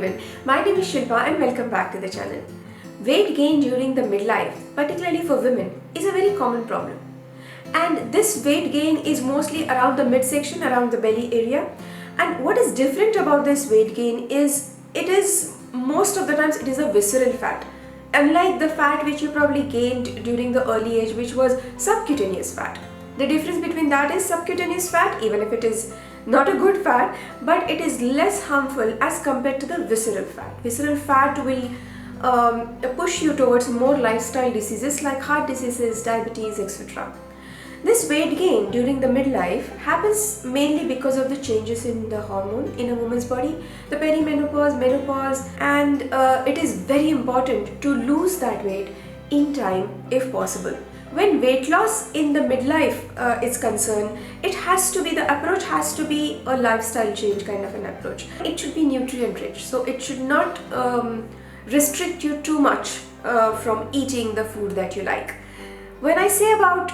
everyone, my name is Shilpa and welcome back to the channel. Weight gain during the midlife, particularly for women, is a very common problem. And this weight gain is mostly around the midsection, around the belly area. And what is different about this weight gain is most of the times it is a visceral fat. Unlike the fat which you probably gained during the early age, which was subcutaneous fat. The difference between that is subcutaneous fat, even if it is not a good fat, but it is less harmful as compared to the visceral fat. Visceral fat will push you towards more lifestyle diseases like heart diseases, diabetes, etc. This weight gain during the midlife happens mainly because of the changes in the hormone in a woman's body, the perimenopause, menopause, and it is very important to lose that weight in time if possible. When weight loss in the midlife is concerned, the approach has to be a lifestyle change kind of an approach. It should be nutrient rich, so it should not restrict you too much from eating the food that you like. When I say about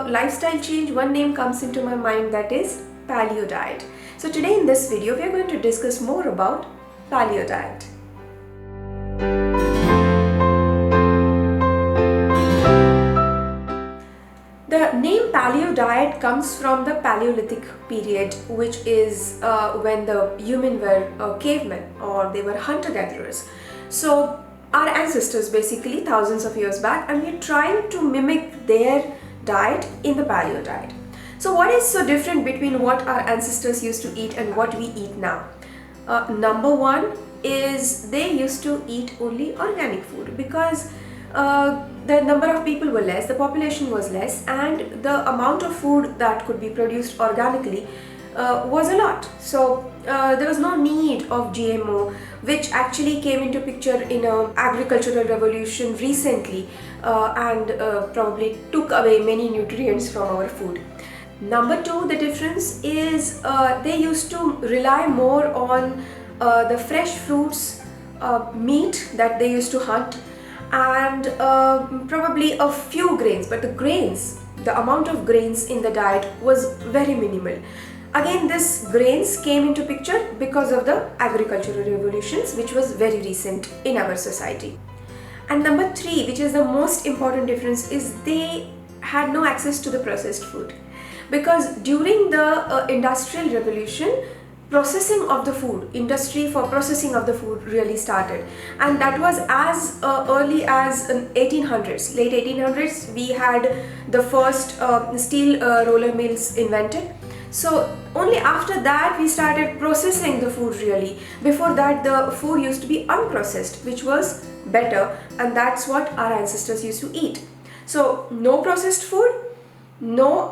lifestyle change, one name comes into my mind, that is Paleo diet. So today in this video, we are going to discuss more about Paleo diet. The name Paleo diet comes from the Paleolithic period, which is when the human were cavemen, or they were hunter-gatherers. So our ancestors, basically thousands of years back, and we're trying to mimic their diet in the Paleo diet. So what is so different between what our ancestors used to eat and what we eat now? Number one is they used to eat only organic food because the number of people were less, the population was less, and the amount of food that could be produced organically was a lot. So there was no need of GMO, which actually came into picture in an agricultural revolution recently and probably took away many nutrients from our food. Number two, the difference is they used to rely more on the fresh fruits, meat that they used to hunt, and probably a few grains, but the amount of grains in the diet was very minimal. Again, this grains came into picture because of the agricultural revolutions, which was very recent in our society. And number three, which is the most important difference, is they had no access to the processed food. Because during the industrial revolution, industry for processing of the food really started, and that was as early as 1800s. Late 1800s, we had the first steel roller mills invented. So only after that we started processing the food really. Before that, the food used to be unprocessed, which was better, and that's what our ancestors used to eat. So no processed food, no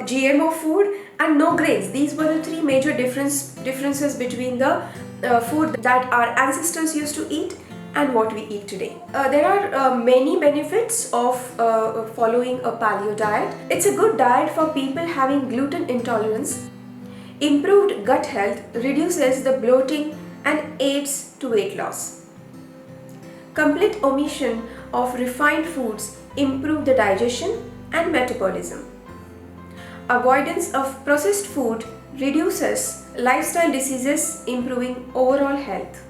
GMO food, and no grains. These were the three major differences between the food that our ancestors used to eat and what we eat today. There are many benefits of following a paleo diet. It's a good diet for people having gluten intolerance. Improved gut health reduces the bloating and aids to weight loss. Complete omission of refined foods improve the digestion and metabolism. Avoidance of processed food reduces lifestyle diseases, improving overall health.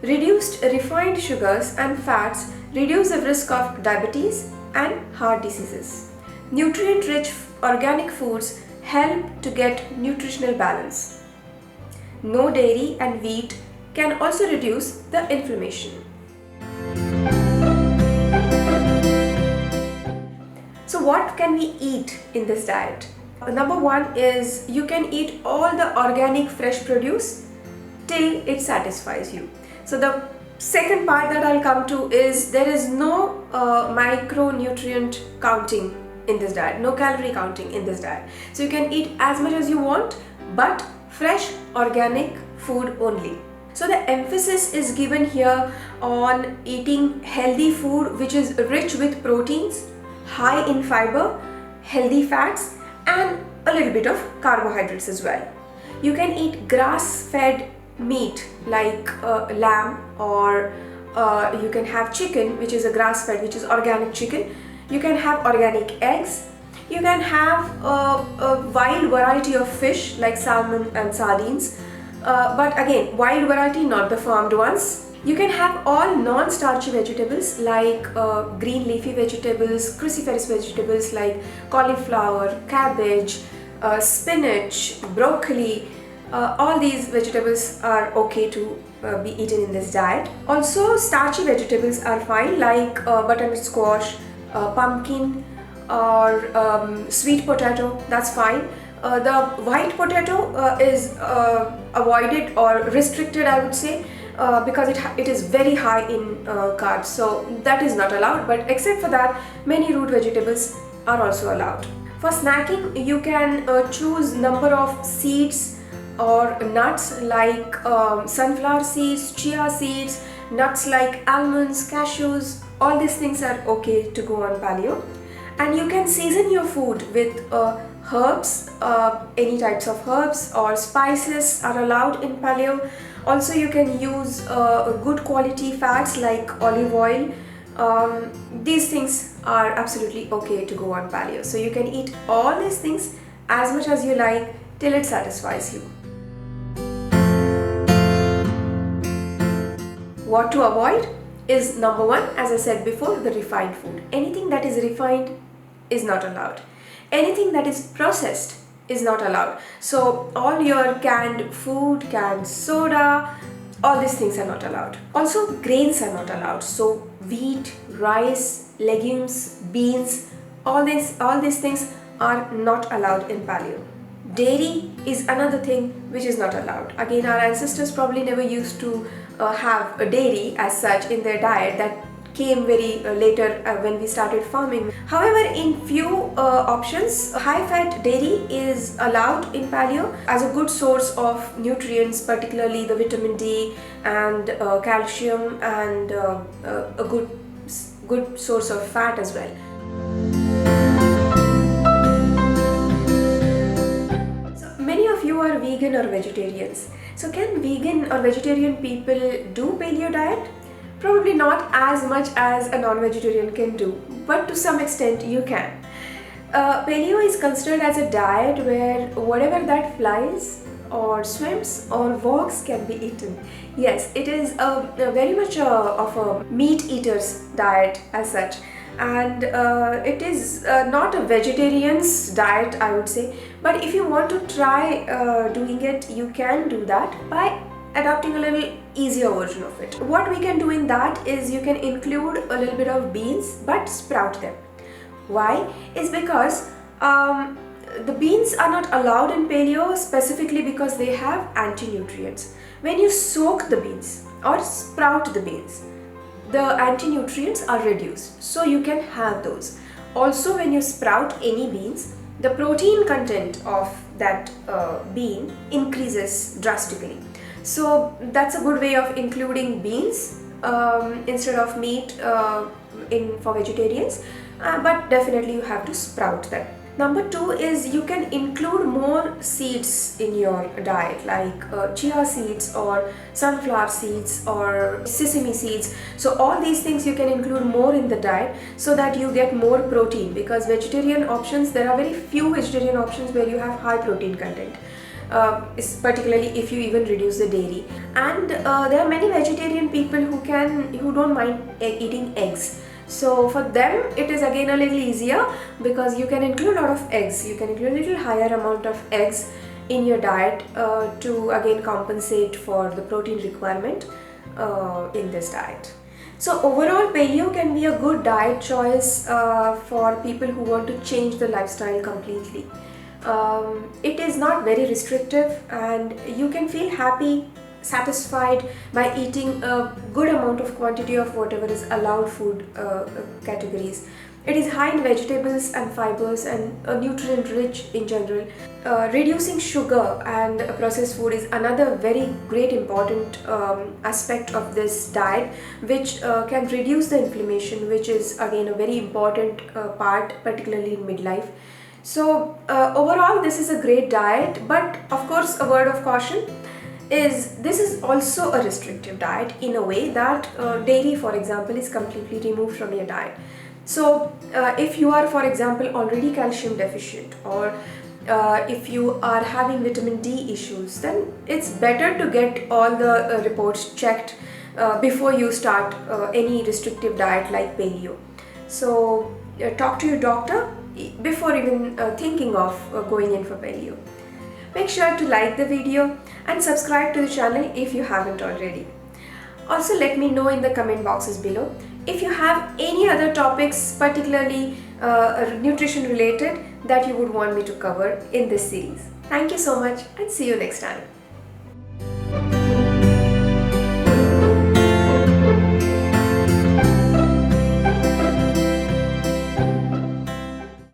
Reduced refined sugars and fats reduce the risk of diabetes and heart diseases. Nutrient-rich organic foods help to get nutritional balance. No dairy and wheat can also reduce the inflammation. So what can we eat in this diet? Number one is you can eat all the organic fresh produce till it satisfies you. So the second part that I'll come to is there is no micronutrient counting in this diet, no calorie counting in this diet. So you can eat as much as you want, but fresh organic food only. So the emphasis is given here on eating healthy food which is rich with proteins, high in fiber, healthy fats, and a little bit of carbohydrates as well. You can eat grass-fed meat like lamb, or you can have chicken, which is a grass-fed, which is organic chicken. You can have organic eggs. You can have a wide variety of fish like salmon and sardines. but again, wild variety, not the farmed ones. You can have all non-starchy vegetables like green leafy vegetables, cruciferous vegetables like cauliflower, cabbage, spinach, broccoli. All these vegetables are okay to be eaten in this diet. Also, starchy vegetables are fine like butternut squash, pumpkin, or sweet potato. That's fine. The white potato is avoided or restricted, I would say, because it is very high in carbs, so that is not allowed. But except for that, many root vegetables are also allowed. For snacking, you can choose number of seeds or nuts like sunflower seeds, chia seeds, nuts like almonds, cashews. All these things are okay to go on paleo. And you can season your food with herbs, any types of herbs or spices are allowed in paleo. Also, you can use good quality fats like olive oil. These things are absolutely okay to go on paleo. So you can eat all these things as much as you like till it satisfies you. What to avoid is, number one, as I said before, the refined food. Anything that is refined is not allowed. Anything that is processed is not allowed. So all your canned food, canned soda, all these things are not allowed. Also, grains are not allowed. So wheat, rice, legumes, beans, all these things are not allowed in paleo. Dairy is another thing which is not allowed. Again, our ancestors probably never used to have a dairy as such in their diet. That came very later when we started farming. However, in few options, high-fat dairy is allowed in paleo as a good source of nutrients, particularly the vitamin D and calcium, and a good source of fat as well. So many of you are vegan or vegetarians. So can vegan or vegetarian people do paleo diet? Probably not as much as a non-vegetarian can do, but to some extent you can. Paleo is considered as a diet where whatever that flies or swims or walks can be eaten. Yes, it is very much of a meat eater's diet as such, and it is not a vegetarian's diet, I would say. But if you want to try doing it, you can do that by adopting a little easier version of it. What we can do in that is you can include a little bit of beans but sprout them. Why? Is because the beans are not allowed in paleo specifically because they have anti-nutrients. When you soak the beans or sprout the beans, the anti-nutrients are reduced, so you can have those. Also, when you sprout any beans, the protein content of that bean increases drastically. So that's a good way of including beans instead of meat for vegetarians, but definitely you have to sprout them. Number two is you can include more seeds in your diet, like chia seeds or sunflower seeds or sesame seeds. So all these things you can include more in the diet so that you get more protein, because vegetarian options, there are very few vegetarian options where you have high protein content. Particularly if you even reduce the dairy, and there are many vegetarian people who don't mind eating eggs. So for them it is again a little easier because you can include a lot of eggs. You can include a little higher amount of eggs in your diet to again compensate for the protein requirement in this diet. So overall, paleo can be a good diet choice for people who want to change the lifestyle completely. It is not very restrictive and you can feel happy, satisfied by eating a good amount of quantity of whatever is allowed food categories. It is high in vegetables and fibers and nutrient rich in general. Reducing sugar and processed food is another very great important aspect of this diet, which can reduce the inflammation, which is again a very important part, particularly in midlife. So overall this is a great diet, but of course a word of caution is this is also a restrictive diet in a way that dairy, for example, is completely removed from your diet. So if you are, for example, already calcium deficient, or if you are having vitamin D issues, then it's better to get all the reports checked before you start any restrictive diet like paleo. So talk to your doctor before even thinking of going in for paleo. Make sure to like the video and subscribe to the channel if you haven't already. Also, let me know in the comment boxes below if you have any other topics, particularly nutrition related, that you would want me to cover in this series. Thank you so much and see you next time.